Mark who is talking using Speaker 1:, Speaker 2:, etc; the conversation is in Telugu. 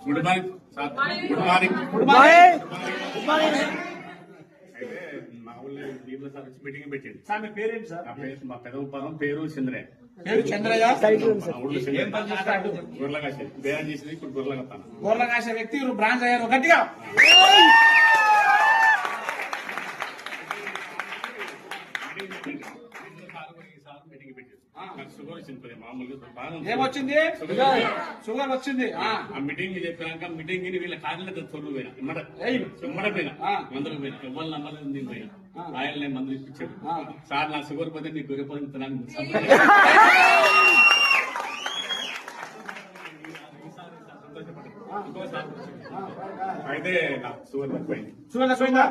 Speaker 1: Good morning sir. Good morning. అయితే మా ఊళ్ళో దీంట్లో సార్ వచ్చి మీటింగ్ పెట్టింది.
Speaker 2: సార్ మీ పేరేంటి సార్?
Speaker 1: నా పేరు మా పెదవుపాలెం, పేరు చంద్రయ్య.
Speaker 2: పేరు చంద్రయ్య. ఏం పని చేస్తాడు?
Speaker 1: గొర్రెల కాసేది బేరం చేసేది, ఇప్పుడు గొర్రెల కట్టాను.
Speaker 2: గొర్రెల కాసే వ్యక్తి ఇప్పుడు బ్రాంచ్ అయ్యారు గట్టిగా.
Speaker 1: మీటింగ్ పెట్టింది. నాకు షుగర్ వచ్చింది, మామూలుగా
Speaker 2: ఏమొచ్చింది? షుగర్ వచ్చింది.
Speaker 1: ఆ మీటింగ్ చెప్పినాక మీటింగ్ వీళ్ళ కార్యాలతో తొలి పోయినా ఇమ్మడ పోయినా మందులు పోయినా ఎవరు నమ్మలేదు పోయినా ఆయన మందులు ఇప్పించాడు. సార్ నా షుగర్ పోతే నీకు గొర్రె పోతే అయితే నాకు షుగర్ తక్కువైంది.
Speaker 2: షుగర్ తక్కువైందా?